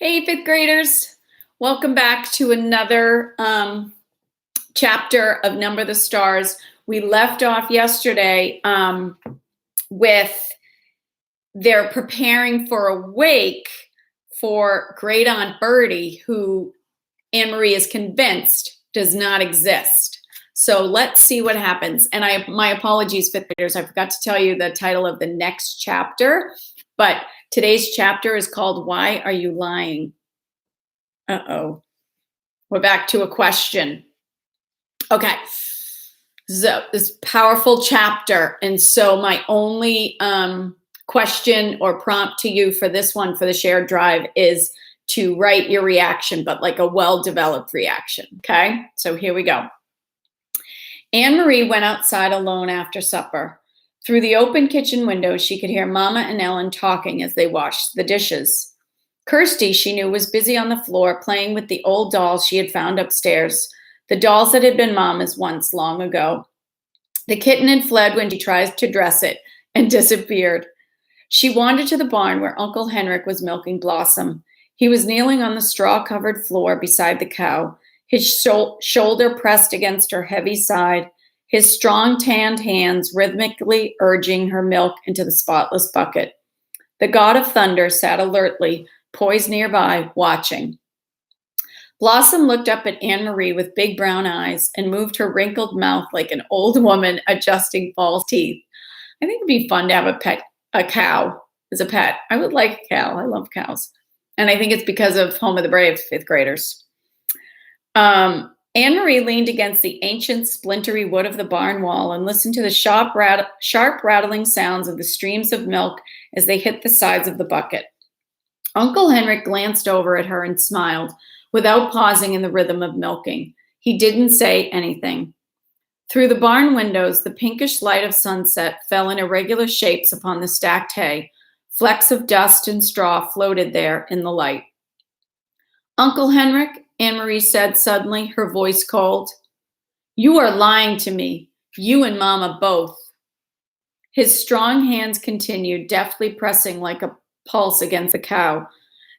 Hey, fifth graders. Welcome back to another chapter of Number the Stars. We left off yesterday with they're preparing for a wake for Great Aunt Bertie, who Anne Marie is convinced does not exist. So let's see what happens. And my apologies, fifth graders. I forgot to tell you the title of the next chapter, but today's chapter is called Why Are You Lying? Uh-oh. We're back to a question. Okay. So this powerful chapter. And so my only question or prompt to you for this one, for the shared drive, is to write your reaction, but like a well-developed reaction. Okay. So here we go. Anne Marie went outside alone after supper. Through the open kitchen window, she could hear Mama and Ellen talking as they washed the dishes. Kirsty, she knew, was busy on the floor playing with the old dolls she had found upstairs, the dolls that had been Mama's once long ago. The kitten had fled when she tried to dress it and disappeared. She wandered to the barn where Uncle Henrik was milking Blossom. He was kneeling on the straw-covered floor beside the cow, his shoulder pressed against her heavy side, his strong tanned hands rhythmically urging her milk into the spotless bucket. The god of thunder sat alertly, poised nearby, watching. Blossom looked up at Anne Marie with big brown eyes and moved her wrinkled mouth like an old woman adjusting false teeth. I think it'd be fun to have a cow as a pet. I would like a cow. I love cows. And I think it's because of Home of the Brave, fifth graders. Anne Marie leaned against the ancient splintery wood of the barn wall and listened to the sharp rattling sounds of the streams of milk as they hit the sides of the bucket. Uncle Henrik glanced over at her and smiled, without pausing in the rhythm of milking. He didn't say anything. Through the barn windows, the pinkish light of sunset fell in irregular shapes upon the stacked hay. Flecks of dust and straw floated there in the light. Uncle Henrik, Anne Marie said suddenly, her voice cold. You are lying to me, you and Mama both. His strong hands continued, deftly pressing like a pulse against the cow.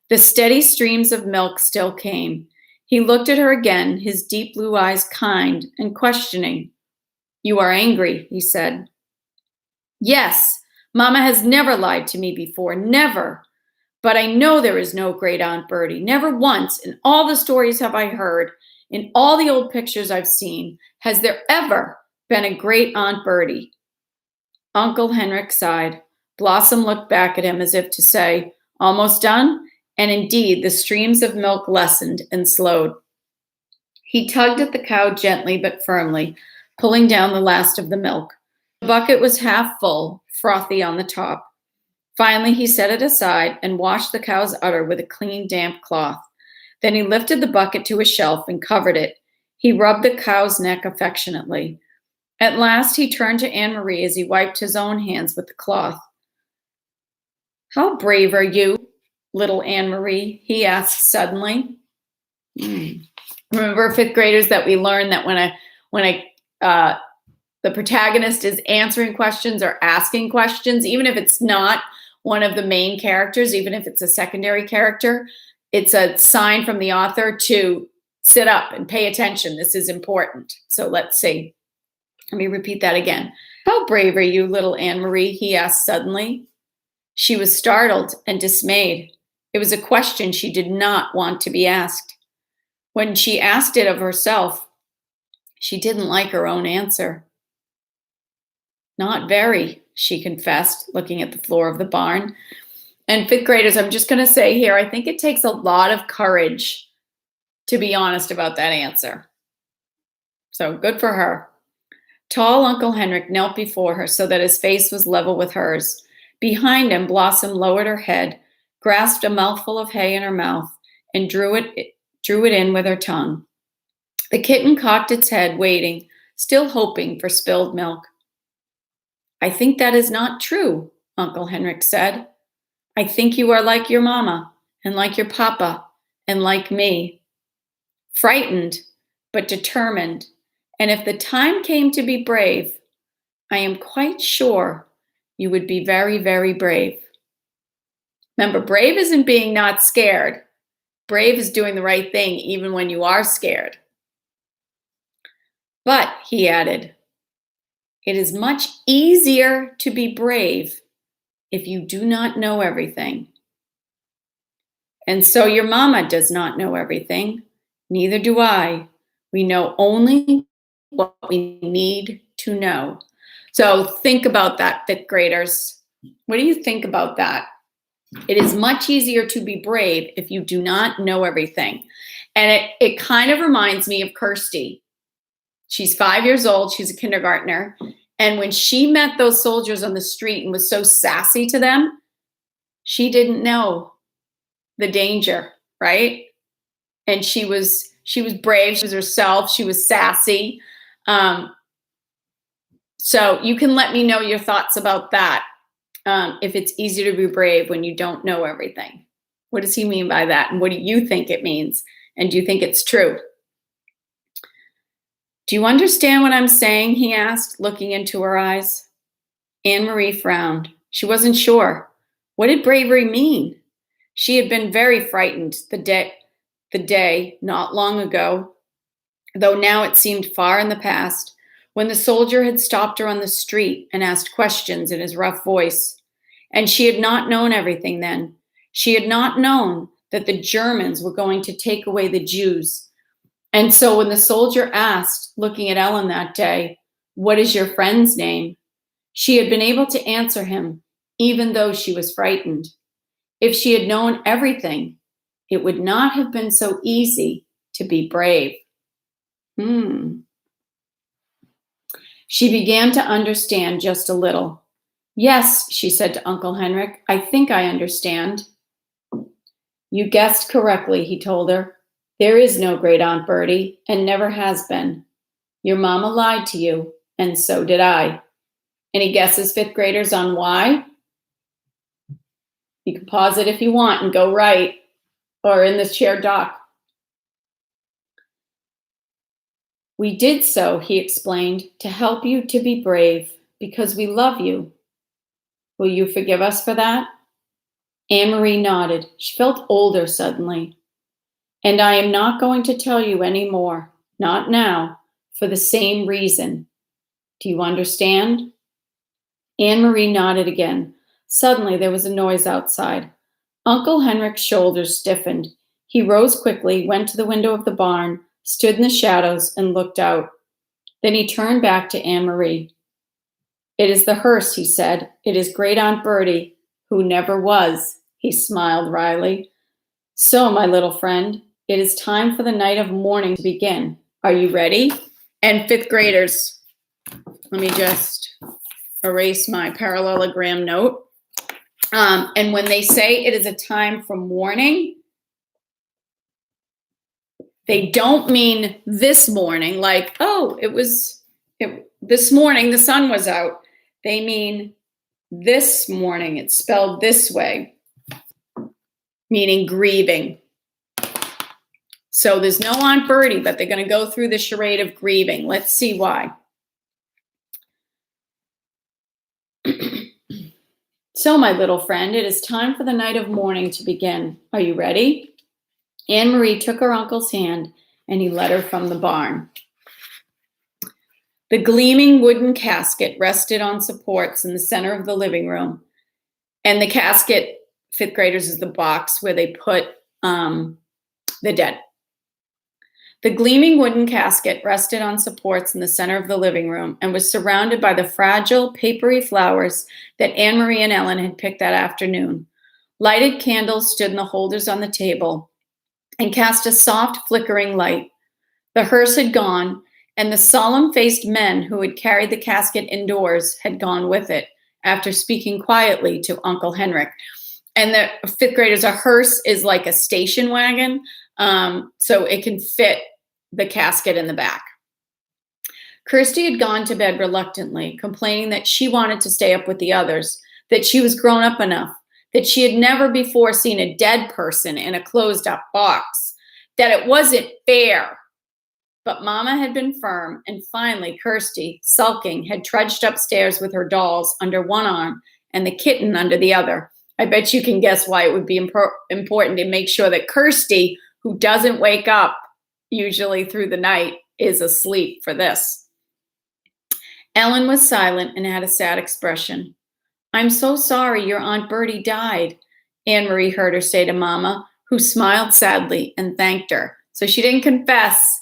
The steady streams of milk still came. He looked at her again, his deep blue eyes kind and questioning. You are angry, he said. Yes, Mama has never lied to me before, never. But I know there is no Great Aunt Bertie. Never once in all the stories have I heard, in all the old pictures I've seen, has there ever been a Great Aunt Bertie. Uncle Henrik sighed. Blossom looked back at him as if to say, almost done? And indeed, the streams of milk lessened and slowed. He tugged at the cow gently but firmly, pulling down the last of the milk. The bucket was half full, frothy on the top. Finally, he set it aside and washed the cow's udder with a clean, damp cloth. Then he lifted the bucket to a shelf and covered it. He rubbed the cow's neck affectionately. At last, he turned to Anne Marie as he wiped his own hands with the cloth. How brave are you, little Anne Marie? He asked suddenly. Remember, fifth graders, that we learned that when the protagonist is answering questions or asking questions, even if it's not one of the main characters, even if it's a secondary character, it's a sign from the author to sit up and pay attention. This is important. So let's see. Let me repeat that again. How brave are you, little Anne Marie? He asked suddenly. She was startled and dismayed. It was a question she did not want to be asked. When she asked it of herself, she didn't like her own answer. Not very, she confessed, looking at the floor of the barn. And fifth graders, I'm just going to say here, I think it takes a lot of courage to be honest about that answer. So good for her. Tall Uncle Henrik knelt before her so that his face was level with hers. Behind him, Blossom lowered her head, grasped a mouthful of hay in her mouth, and drew it in with her tongue. The kitten cocked its head, waiting, still hoping for spilled milk. I think that is not true, Uncle Henrik said. I think you are like your mama, and like your papa, and like me. Frightened, but determined, and if the time came to be brave, I am quite sure you would be very, very brave. Remember, brave isn't being not scared. Brave is doing the right thing even when you are scared. But, he added, it is much easier to be brave if you do not know everything. And so your mama does not know everything. Neither do I. We know only what we need to know. So think about that, fifth graders. What do you think about that? It is much easier to be brave if you do not know everything. And it kind of reminds me of Kirsty. She's 5 years old. She's a kindergartner. And when she met those soldiers on the street and was so sassy to them, she didn't know the danger, right? And she was brave. She was herself. She was sassy. So you can let me know your thoughts about that. If it's easier to be brave when you don't know everything. What does he mean by that? And what do you think it means? And do you think it's true? Do you understand what I'm saying? He asked, looking into her eyes. Anne-Marie frowned. She wasn't sure. What did bravery mean? She had been very frightened the day not long ago, though now it seemed far in the past, when the soldier had stopped her on the street and asked questions in his rough voice. And she had not known everything then. She had not known that the Germans were going to take away the Jews. And so when the soldier asked, looking at Ellen that day, what is your friend's name? She had been able to answer him, even though she was frightened. If she had known everything, it would not have been so easy to be brave. She began to understand just a little. Yes, she said to Uncle Henrik, I think I understand. You guessed correctly, he told her. There is no great Aunt Bertie, and never has been. Your mama lied to you, and so did I. Any guesses, fifth graders, on why? You can pause it if you want and go right, or in the shared doc. We did so, he explained, to help you to be brave, because we love you. Will you forgive us for that? Anne-Marie nodded. She felt older suddenly. And I am not going to tell you any more, not now, for the same reason. Do you understand? Anne-Marie nodded again. Suddenly there was a noise outside. Uncle Henrik's shoulders stiffened. He rose quickly, went to the window of the barn, stood in the shadows, and looked out. Then he turned back to Anne-Marie. It is the hearse, he said. It is Great Aunt Bertie, who never was. He smiled wryly. So, my little friend, it is time for the night of mourning to begin. Are you ready? And fifth graders, let me just erase my parallelogram note. And when they say it is a time for mourning, they don't mean this morning, like, oh, this morning the sun was out. They mean this morning. It's spelled this way, meaning grieving. So there's no Aunt Bertie, but they're going to go through the charade of grieving. Let's see why. So, my little friend, it is time for the night of mourning to begin. Are you ready? Anne-Marie took her uncle's hand, and he led her from the barn. The gleaming wooden casket rested on supports in the center of the living room. And the casket, fifth graders, is the box where they put the dead. The gleaming wooden casket rested on supports in the center of the living room and was surrounded by the fragile, papery flowers that Anne-Marie and Ellen had picked that afternoon. Lighted candles stood in the holders on the table and cast a soft, flickering light. The hearse had gone, and the solemn-faced men who had carried the casket indoors had gone with it, after speaking quietly to Uncle Henrik. And the fifth graders, a hearse is like a station wagon, so it can fit the casket in the back. Kirsty had gone to bed reluctantly, complaining that she wanted to stay up with the others, that she was grown up enough, that she had never before seen a dead person in a closed-up box, that it wasn't fair. But Mama had been firm, and finally Kirsty, sulking, had trudged upstairs with her dolls under one arm and the kitten under the other. I bet you can guess why it would be important to make sure that Kirsty who doesn't wake up usually through the night is asleep for this. Ellen was silent and had a sad expression. I'm so sorry your Aunt Bertie died, Anne Marie heard her say to Mama, who smiled sadly and thanked her. So she didn't confess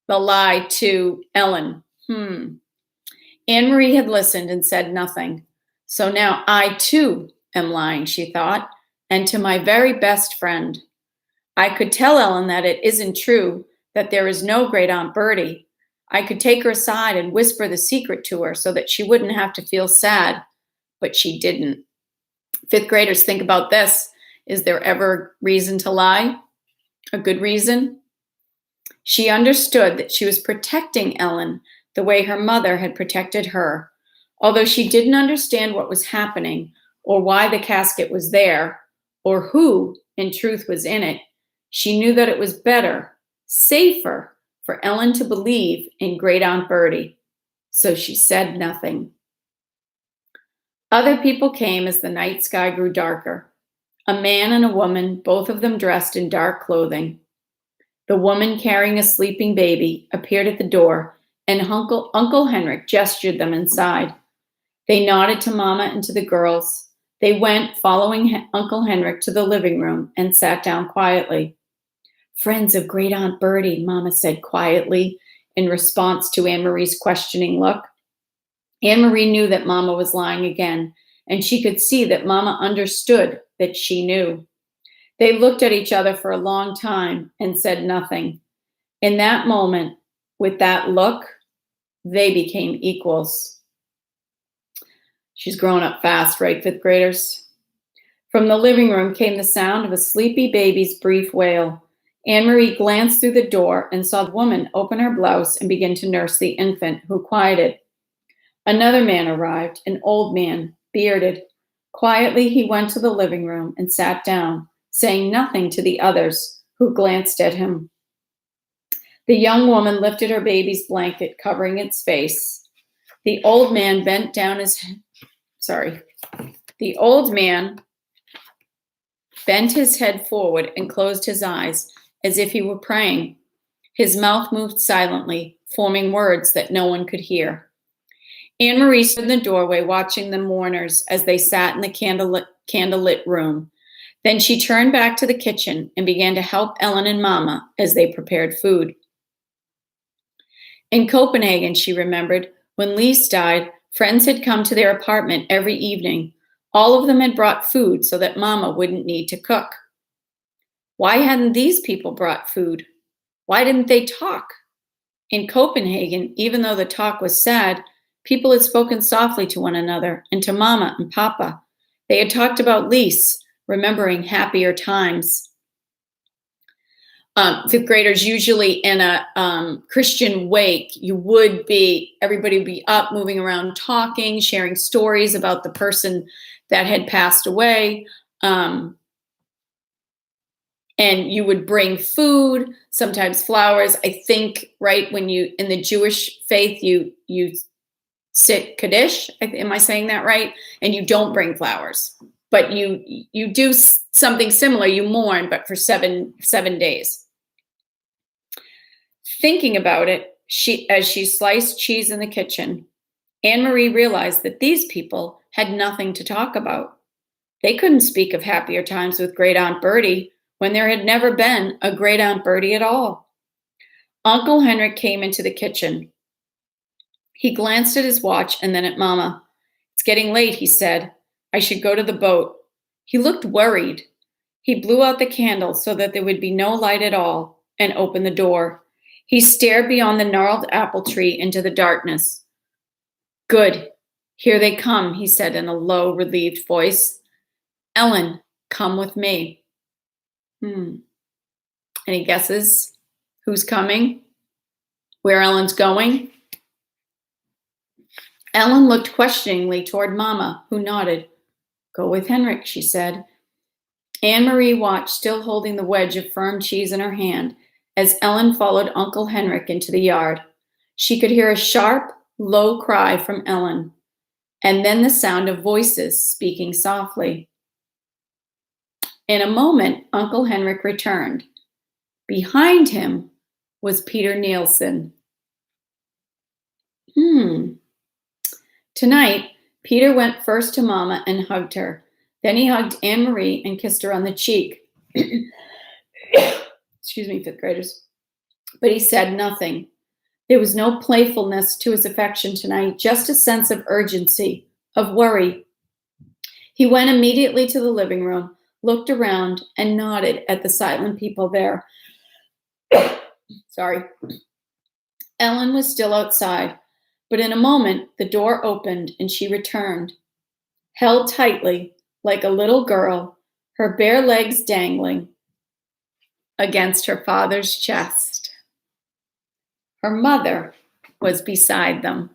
the lie to Ellen. Anne Marie had listened and said nothing. So now I too am lying, she thought, and to my very best friend. I could tell Ellen that it isn't true, that there is no great Aunt Bertie. I could take her aside and whisper the secret to her so that she wouldn't have to feel sad, but she didn't. Fifth graders, think about this. Is there ever reason to lie? A good reason? She understood that she was protecting Ellen the way her mother had protected her. Although she didn't understand what was happening or why the casket was there or who, in truth, was in it, she knew that it was better, safer, for Ellen to believe in Great Aunt Bertie. So she said nothing. Other people came as the night sky grew darker. A man and a woman, both of them dressed in dark clothing. The woman carrying a sleeping baby appeared at the door, and Uncle Henrik gestured them inside. They nodded to Mama and to the girls. They went, following Uncle Henrik, to the living room and sat down quietly. Friends of Great Aunt Bertie, Mama said quietly in response to Anne Marie's questioning look. Anne Marie knew that Mama was lying again, and she could see that Mama understood that she knew. They looked at each other for a long time and said nothing. In that moment, with that look, they became equals. She's growing up fast, right, fifth graders? From the living room came the sound of a sleepy baby's brief wail. Anne Marie glanced through the door and saw the woman open her blouse and begin to nurse the infant, who quieted. Another man arrived, an old man, bearded. Quietly, he went to the living room and sat down, saying nothing to the others, who glanced at him. The young woman lifted her baby's blanket, covering its face. The old man bent down his head forward and closed his eyes as if he were praying. His mouth moved silently, forming words that no one could hear. Anne Marie stood in the doorway watching the mourners as they sat in the candlelit room. Then she turned back to the kitchen and began to help Ellen and Mama as they prepared food. In Copenhagen, she remembered, when Lise died, friends had come to their apartment every evening. All of them had brought food so that Mama wouldn't need to cook. Why hadn't these people brought food? Why didn't they talk? In Copenhagen, even though the talk was sad, people had spoken softly to one another and to Mama and Papa. They had talked about Lise, remembering happier times. Fifth graders, usually in a Christian wake, everybody would be up, moving around, talking, sharing stories about the person that had passed away. And you would bring food, sometimes flowers. I think, right, when in the Jewish faith, you sit Kaddish, am I saying that right? And you don't bring flowers, but you do something similar. You mourn, but for seven days. Thinking about it, as she sliced cheese in the kitchen, Anne Marie realized that these people had nothing to talk about. They couldn't speak of happier times with Great Aunt Bertie when there had never been a Great Aunt Bertie at all. Uncle Henrik came into the kitchen. He glanced at his watch and then at Mama. It's getting late, he said. I should go to the boat. He looked worried. He blew out the candle so that there would be no light at all and opened the door. He stared beyond the gnarled apple tree into the darkness. Good. Here they come, he said in a low, relieved voice. Ellen, come with me. Any guesses? Who's coming? Where Ellen's going? Ellen looked questioningly toward Mama, who nodded. Go with Henrik, she said. Anne Marie watched, still holding the wedge of firm cheese in her hand, as Ellen followed Uncle Henrik into the yard. She could hear a sharp, low cry from Ellen, and then the sound of voices speaking softly. In a moment, Uncle Henrik returned. Behind him was Peter Nielsen. Tonight, Peter went first to Mama and hugged her. Then he hugged Anne-Marie and kissed her on the cheek. Excuse me, fifth graders. But he said nothing. There was no playfulness to his affection tonight, just a sense of urgency, of worry. He went immediately to the living room, looked around, and nodded at the silent people there. Sorry. Ellen was still outside, but in a moment the door opened and she returned, held tightly like a little girl, her bare legs dangling against her father's chest. Her mother was beside them.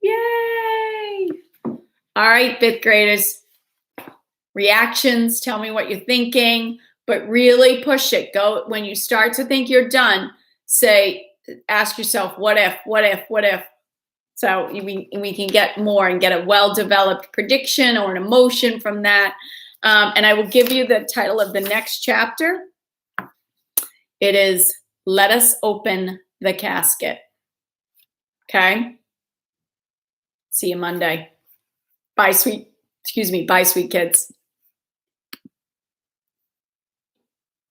Yay! All right, fifth graders. Reactions, tell me what you're thinking, but really push it. Go when you start to think you're done, ask yourself, what if, what if, what if? So we can get more and get a well-developed prediction or an emotion from that. And I will give you the title of the next chapter. It is Let Us Open the Casket. Okay? See you Monday. Bye, sweet kids.